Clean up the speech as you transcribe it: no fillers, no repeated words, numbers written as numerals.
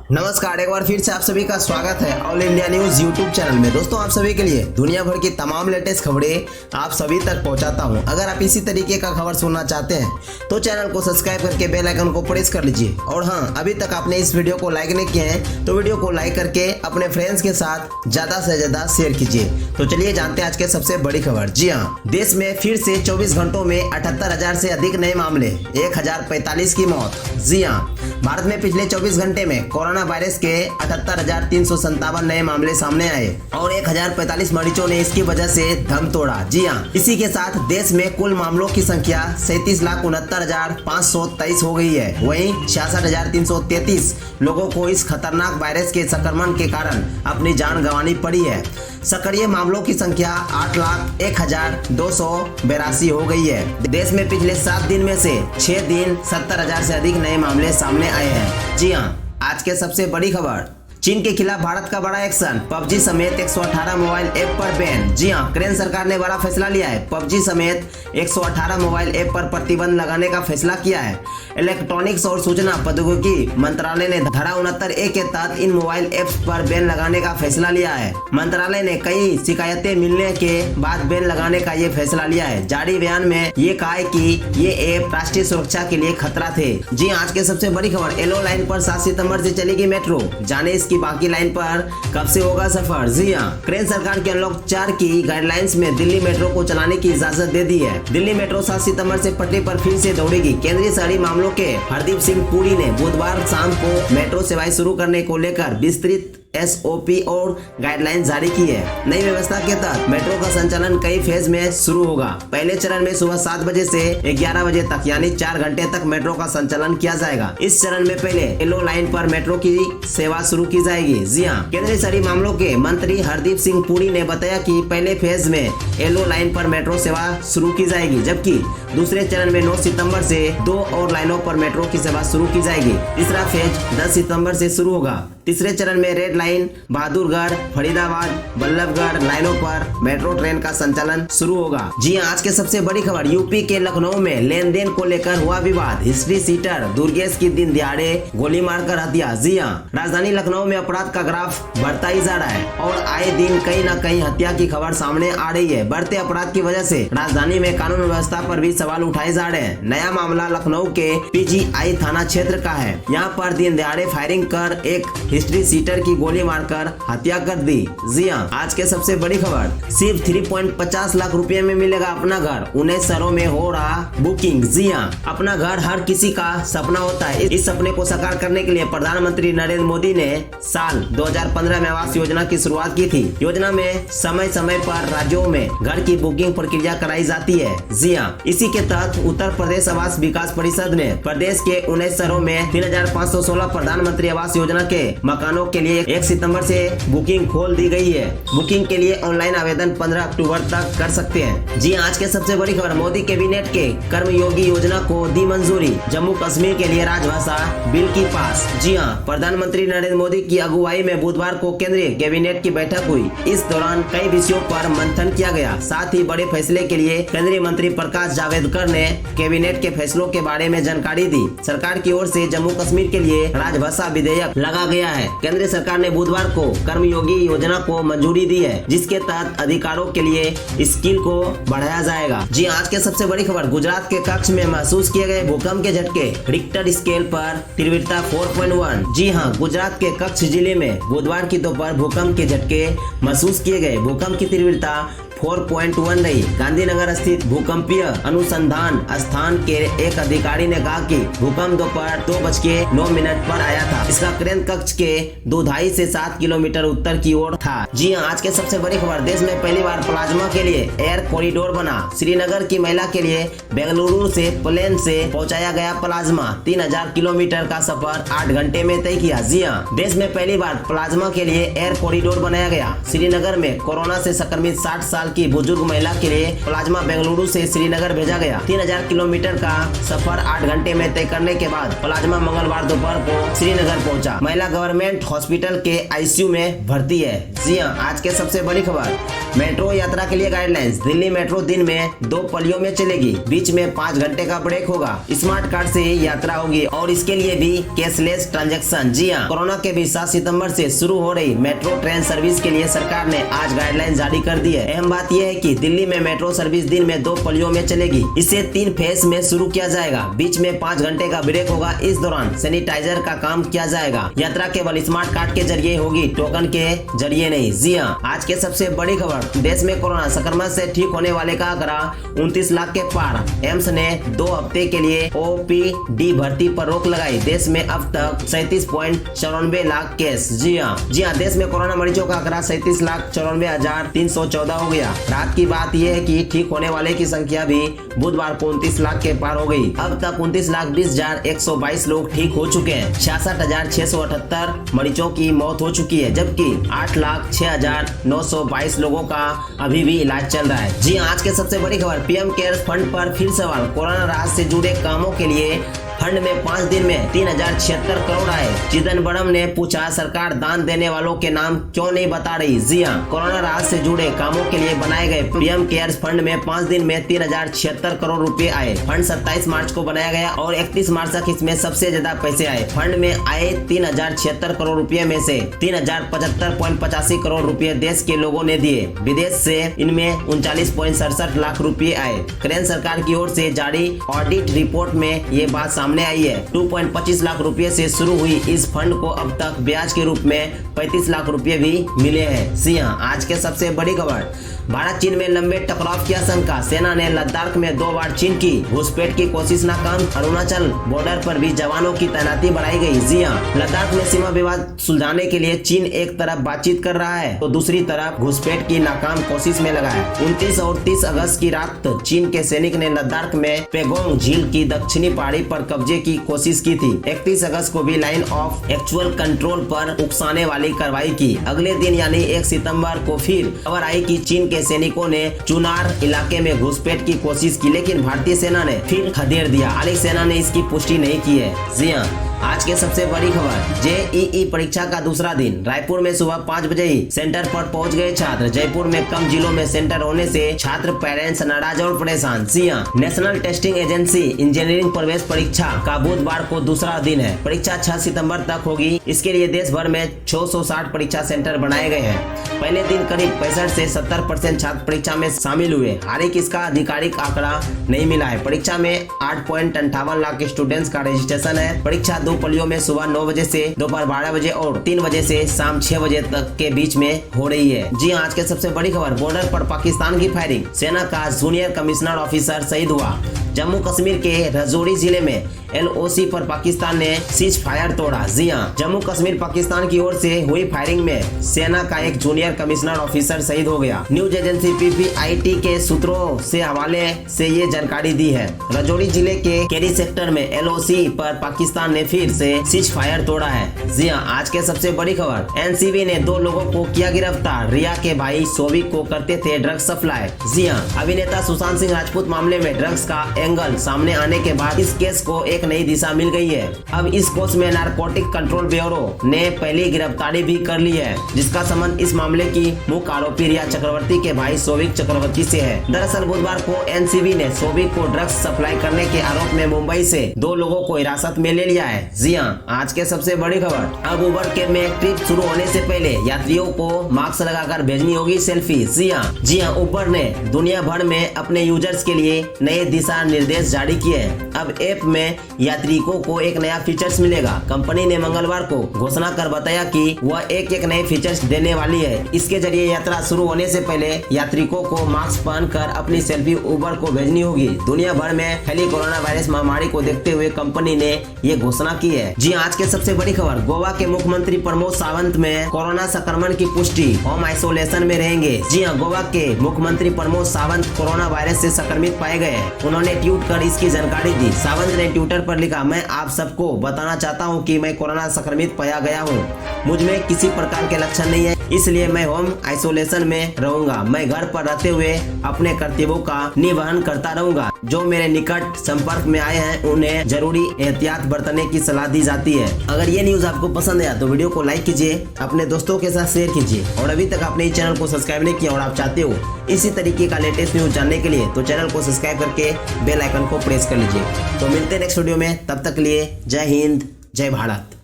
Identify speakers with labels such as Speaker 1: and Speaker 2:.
Speaker 1: नमस्कार, एक बार फिर से आप सभी का स्वागत है all India news YouTube channel में। दोस्तों, आप सभी के लिए दुनिया भर की तमाम लेटेस्ट खबरें आप सभी तक पहुंचाता हूं। अगर आप इसी तरीके का खबर सुनना चाहते हैं तो चैनल को सब्सक्राइब करके बेल आइकन को प्रेस कर लीजिए। और हाँ, अभी तक आपने इस वीडियो को लाइक नहीं किए हैं तो वीडियो को लाइक करके अपने फ्रेंड्स के साथ ज्यादा से ज्यादा शेयर कीजिए। तो चलिए जानते हैं आज के सबसे बड़ी खबर। जी हाँ, देश में फिर से 24 घंटों में 78,000 से अधिक नए मामले, 1045 की मौत। जी हाँ, भारत में पिछले 24 घंटे में कोरोना वायरस के 78,357 नए मामले सामने आए और 1045 मरीजों ने इसकी वजह से दम तोड़ा। जी हाँ, इसी के साथ देश में कुल मामलों की संख्या 37,69,523 हो गई है। वहीं 66,333 लोगों को इस खतरनाक वायरस के संक्रमण के कारण अपनी जान गंवानी पड़ी है। सक्रिय मामलों की संख्या 8,01,282 हो गई है। देश में पिछले 7 दिन में से 6 दिन 70,000 से अधिक नए मामले सामने आए हैं। जी हाँ, आज के सबसे बड़ी खबर, चीन के खिलाफ भारत का बड़ा एक्शन, पबजी समेत 118 मोबाइल ऐप पर बैन। जी हां, केंद्र सरकार ने बड़ा फैसला लिया है। पबजी समेत 118 मोबाइल ऐप पर प्रतिबंध लगाने का फैसला किया है। इलेक्ट्रॉनिक्स और सूचना प्रौद्योगिकी मंत्रालय ने धारा 69A के तहत इन मोबाइल ऐप्स पर बैन लगाने का फैसला लिया है। मंत्रालय ने कई शिकायतें मिलने के बाद बैन लगाने का ये फैसला लिया है। जारी बयान में ये कहा है कि ये ऐप राष्ट्रीय सुरक्षा के लिए खतरा थे। जी, आज के सबसे बड़ी खबर, येलो लाइन पर 7 सितंबर से चलेगी मेट्रो, जाने की बाकी लाइन पर कब से होगा सफर। जी हां, केंद्र सरकार के अनलॉक 4 की गाइडलाइंस में दिल्ली मेट्रो को चलाने की इजाजत दे दी है। दिल्ली मेट्रो 7 सितंबर से पटरी पर फिर से दौड़ेगी। केंद्रीय शहरी मामलों के हरदीप सिंह पुरी ने बुधवार शाम को मेट्रो सेवाएं शुरू करने को लेकर विस्तृत SOP और गाइडलाइन जारी की है। नई व्यवस्था के तहत मेट्रो का संचालन कई फेज में शुरू होगा। पहले चरण में सुबह 7 बजे से 11 बजे तक यानी 4 घंटे तक मेट्रो का संचालन किया जाएगा। इस चरण में पहले येलो लाइन पर मेट्रो की सेवा शुरू की जाएगी। जी हाँ, केंद्रीय शहरी मामलों के मंत्री हरदीप सिंह पुरी ने बताया कि पहले फेज में येलो लाइन पर मेट्रो सेवा शुरू की जाएगी, जबकि दूसरे चरण में 9 सितंबर से 2 और लाइनों पर मेट्रो की सेवा शुरू की जाएगी। तीसरा फेज 10 सितंबर से शुरू होगा। तीसरे चरण में रेड लाइन, बहादुरगढ़, फरीदाबाद, बल्लभगढ़ लाइनों पर मेट्रो ट्रेन का संचालन शुरू होगा। जी हाँ, आज के सबसे बड़ी खबर, यूपी के लखनऊ में लेन देन को लेकर हुआ विवाद, हिस्ट्री सीटर दुर्गेश की दिन दिहाड़े गोली मारकर हत्या। जी हाँ, राजधानी लखनऊ में अपराध का ग्राफ बढ़ता ही जा रहा है और आए दिन कहीं न कहीं हत्या की खबर सामने आ रही है। बढ़ते अपराध की वजह से राजधानी में कानून व्यवस्था पर भी सवाल उठाए जा रहे हैं। नया मामला लखनऊ के PGI थाना क्षेत्र का है। यहाँ पर दिन दिहाड़े फायरिंग कर एक हिस्ट्री सीटर की गोली मारकर हत्या कर दी। जी हाँ, आज के सबसे बड़ी खबर, सिर्फ 3.50 लाख रुपए में मिलेगा अपना घर, 19 शहरों में हो रहा बुकिंग। जी हाँ, अपना घर हर किसी का सपना होता है। इस सपने को साकार करने के लिए प्रधानमंत्री नरेंद्र मोदी ने साल 2015 में आवास योजना की शुरुआत की थी। योजना में समय समय पर राज्यों में घर की बुकिंग प्रक्रिया कराई जाती है। जी हाँ, इसी के तहत उत्तर प्रदेश आवास विकास परिषद ने प्रदेश के 19 शहरों में 3,516 प्रधानमंत्री आवास योजना के मकानों के लिए 1 सितंबर से बुकिंग खोल दी गई है। बुकिंग के लिए ऑनलाइन आवेदन 15 अक्टूबर तक कर सकते हैं। जी, आज के सबसे बड़ी खबर, मोदी कैबिनेट के कर्मयोगी योजना को दी मंजूरी, जम्मू कश्मीर के लिए राजभाषा बिल की पास। जी हाँ, प्रधानमंत्री नरेंद्र मोदी की अगुवाई में बुधवार को केंद्रीय कैबिनेट की बैठक हुई। इस दौरान कई विषयों पर मंथन किया गया। साथ ही बड़े फैसले के लिए केंद्रीय मंत्री प्रकाश जावड़ेकर ने कैबिनेट के फैसलों के बारे में जानकारी दी। सरकार की ओर से जम्मू कश्मीर के लिए राजभाषा विधेयक लगा गया है। केंद्र सरकार ने बुधवार को कर्मयोगी योजना को मंजूरी दी है, जिसके तहत अधिकारों के लिए स्किल को बढ़ाया जाएगा। जी, आज के सबसे बड़ी खबर, गुजरात के कच्छ में महसूस किए गए भूकंप के झटके, रिक्टर स्केल पर तीव्रता 4.1। जी हाँ, गुजरात के कच्छ जिले में बुधवार की दोपहर भूकंप के झटके महसूस किए गए। भूकंप की तीव्रता 4.1 रही। गांधीनगर स्थित भूकंपीय अनुसंधान संस्थान के एक अधिकारी ने कहा कि भूकंप दोपहर 2:09 पर आया था। इसका केंद्र कक्ष के 2.5 से 7 किलोमीटर उत्तर की ओर था। जी हां, आज के सबसे बड़ी खबर, देश में पहली बार प्लाज्मा के लिए एयर कॉरिडोर बना। श्रीनगर की महिला के लिए बेंगलुरु से प्लेन से पहुंचाया गया प्लाज्मा। 3000 किलोमीटर का सफर 8 घंटे में तय किया। जी हां, देश में पहली बार प्लाज्मा के लिए एयर कॉरिडोर बनाया गया। श्रीनगर में कोरोना से संक्रमित 60 साल साल की बुजुर्ग महिला के लिए प्लाज्मा बेंगलुरु से श्रीनगर भेजा गया। 3000 किलोमीटर का सफर 8 घंटे में तय करने के बाद प्लाज्मा मंगलवार दोपहर को श्रीनगर पहुंचा। महिला गवर्नमेंट हॉस्पिटल के आईसीयू में भर्ती है। जी हां, आज के सबसे बड़ी खबर, मेट्रो यात्रा के लिए गाइडलाइंस। दिल्ली मेट्रो दिन में 2 पलियों में चलेगी, बीच में 5 घंटे का ब्रेक होगा। स्मार्ट कार्ड से यात्रा होगी और इसके लिए भी कैशलेस ट्रांजैक्शन। जी हां, कोरोना के बीच 7 सितंबर से शुरू हो रही मेट्रो ट्रेन सर्विस के लिए सरकार ने आज गाइडलाइन जारी कर दी है। अहम बात यह है कि दिल्ली में मेट्रो सर्विस दिन में 2 पलियों में चलेगी। इसे 3 फेज में शुरू किया जाएगा, बीच में 5 घंटे का ब्रेक होगा। इस दौरान सैनिटाइजर का काम किया जाएगा। यात्रा केवल स्मार्ट कार्ड के जरिए होगी, टोकन के जरिए नहीं। जी हां, आज के सबसे बड़ी खबर, देश में कोरोना संक्रमण से ठीक होने वाले का आंकड़ा 29 लाख के पार। एम्स ने 2 हफ्ते के लिए ओपीडी भर्ती पर रोक लगाई। देश में अब तक 37.94 लाख केस। जी हां, देश में कोरोना मरीजों का आंकड़ा 37,94,314 हो गया। रात की बात यह है कि ठीक होने वाले की संख्या भी बुधवार को 29 लाख के पार हो गई। अब तक 29,20,122 लोग ठीक हो चुके हैं। 66,678 मरीजों की मौत हो चुकी है, जबकि 8,06,922 लोगों का अभी भी इलाज चल रहा है। जी आज के सबसे बड़ी खबर, पीएम केयर्स फंड पर फिर सवाल। कोरोना राहत से जुड़े कामों के लिए फंड में 5 दिन में 3076 करोड़ आए। चिदम्बरम ने पूछा, सरकार दान देने वालों के नाम क्यों नहीं बता रही। जी हां, कोरोना राहत से जुड़े कामों के लिए बनाए गए पीएम केयर्स फंड में 5 दिन में 3076 करोड़ रुपए आए। फंड 27 मार्च को बनाया गया और 31 मार्च तक इसमें सबसे ज्यादा पैसे आए। फंड में आए 3076 करोड़ रुपए में से 3075.85 करोड़ रुपए देश के लोगों ने दिए। विदेश से इनमें 39.67 लाख रुपए आए। केंद्र सरकार की ओर से जारी ऑडिट रिपोर्ट में ये बात सामने आई है। 2.25 लाख रुपए से शुरू हुई इस फंड को अब तक ब्याज के रूप में 35 लाख रुपए भी मिले हैं। जी हां, आज के सबसे बड़ी खबर, भारत चीन में लंबे टकराव की आशंका। सेना ने लद्दाख में 2 बार चीन की घुसपैठ की कोशिश नाकाम। अरुणाचल बॉर्डर पर भी जवानों की तैनाती बढ़ाई गई। जी हां, लद्दाख में सीमा विवाद सुलझाने के लिए चीन एक तरफ बातचीत कर रहा है तो दूसरी तरफ घुसपैठ की नाकाम कोशिश में लगा है। 29 और 30 अगस्त की रात चीन के सैनिक ने लद्दाख में पेगोंग झील की दक्षिणी पहाड़ी पर कब्जे की कोशिश की थी। 31 अगस्त को भी लाइन ऑफ एक्चुअल कंट्रोल पर उकसाने वाली कार्रवाई की। अगले दिन यानी 1 सितंबर को फिर खबर आई कि चीन के सैनिकों ने चुनार इलाके में घुसपैठ की कोशिश की, लेकिन भारतीय सेना ने फिर खदेड़ दिया। हालांकि सेना ने इसकी पुष्टि नहीं की है। जी हां, आज के सबसे बड़ी खबर, जेईई परीक्षा का दूसरा दिन। रायपुर में सुबह 5 बजे ही सेंटर पर पहुंच गए छात्र। जयपुर में कम जिलों में सेंटर होने से छात्र पेरेंट्स नाराज और परेशान। जी हां, नेशनल टेस्टिंग एजेंसी इंजीनियरिंग प्रवेश परीक्षा का बुधवार को दूसरा दिन है। परीक्षा 6 सितंबर तक होगी। इसके लिए देश भर में 660 परीक्षा सेंटर बनाए गए हैं। पहले दिन करीब 65 से 70% छात्र परीक्षा में शामिल हुए। हालांकि इसका आधिकारिक आंकड़ा नहीं मिला है। परीक्षा में 8.58 लाख स्टूडेंट्स का रजिस्ट्रेशन है। परीक्षा 2 पलियों में सुबह 9 बजे से दोपहर 12 बजे और 3 बजे से शाम 6 बजे तक के बीच में हो रही है। जी आज के सबसे बड़ी खबर, बॉर्डर पर पाकिस्तान की फायरिंग। सेना का जूनियर कमिश्नर ऑफिसर शहीद हुआ। जम्मू कश्मीर के राजौरी जिले में एलओसी पर पाकिस्तान ने सीज फायर तोड़ा। जी हां, जम्मू कश्मीर पाकिस्तान की ओर से हुई फायरिंग में सेना का एक जूनियर कमिश्नर ऑफिसर शहीद हो गया। न्यूज एजेंसी पीपीआईटी के सूत्रों से हवाले से ये जानकारी दी है। राजौरी जिले के केरी सेक्टर में एलओसी पर पाकिस्तान ने फिर से सीज फायर तोड़ा है। जी हां, आज के सबसे बड़ी खबर, एनसीबी ने 2 लोगों को किया गिरफ्तार। रिया के भाई सोविक को करते थे ड्रग्स सप्लाई। जी हां, अभिनेता सुशांत सिंह राजपूत मामले में ड्रग्स का एंगल सामने आने के बाद इस केस को एक नई दिशा मिल गई है। अब इस केस में नारकोटिक कंट्रोल ब्यूरो ने पहली गिरफ्तारी भी कर ली है, जिसका संबंध इस मामले की मुख्य आरोपी रिया चक्रवर्ती के भाई सोविक चक्रवर्ती से है। दरअसल बुधवार को एनसीबी ने सोविक को ड्रग्स सप्लाई करने के आरोप में मुंबई से 2 लोगों को हिरासत में ले लिया है। जी हां, आज के सबसे बड़ी खबर, अब उबर कैब में ट्रिप शुरू होने से पहले यात्रियों को मास्क लगाकर भेजनी होगी सेल्फी। जी हां, उबर ने दुनिया भर में अपने यूजर्स के लिए नए दिशा निर्देश जारी किए हैं। अब ऐप में यात्रियों को एक नया फीचर्स मिलेगा। कंपनी ने मंगलवार को घोषणा कर बताया कि वह एक नए फीचर्स देने वाली है। इसके जरिए यात्रा शुरू होने से पहले यात्रियों को मास्क पहनकर अपनी सेल्फी उबर को भेजनी होगी। दुनिया भर में फैली कोरोना वायरस महामारी को देखते हुए कंपनी ने ये घोषणा की है। जी आज के सबसे बड़ी खबर, गोवा के मुख्यमंत्री प्रमोद सावंत में कोरोना संक्रमण की पुष्टि, होम आइसोलेशन में रहेंगे। जी हाँ, गोवा के मुख्यमंत्री प्रमोद सावंत कोरोना वायरस से संक्रमित पाए गए। उन्होंने ट्वीट कर इसकी जानकारी दी। सावंत ने ट्विटर पर लिखा, मैं आप सबको बताना चाहता हूं कि मैं कोरोना संक्रमित पाया गया हूं। मुझ में किसी प्रकार के लक्षण नहीं है, इसलिए मैं होम आइसोलेशन में रहूंगा। मैं घर पर रहते हुए अपने कर्तव्यों का निर्वहन करता रहूंगा। जो मेरे निकट संपर्क में आए हैं उन्हें जरूरी एहतियात बरतने की सलाह दी जाती है। अगर ये न्यूज आपको पसंद आया तो वीडियो को लाइक कीजिए, अपने दोस्तों के साथ शेयर कीजिए और अभी तक आपने इस चैनल को सब्सक्राइब नहीं किया और आप चाहते हो इसी तरीके का लेटेस्ट न्यूज जानने के लिए तो चैनल को सब्सक्राइब करके बेल आइकन को प्रेस कर लीजिए। तो मिलते हैं नेक्स्ट वीडियो में, तब तक के लिए जय हिंद, जय भारत।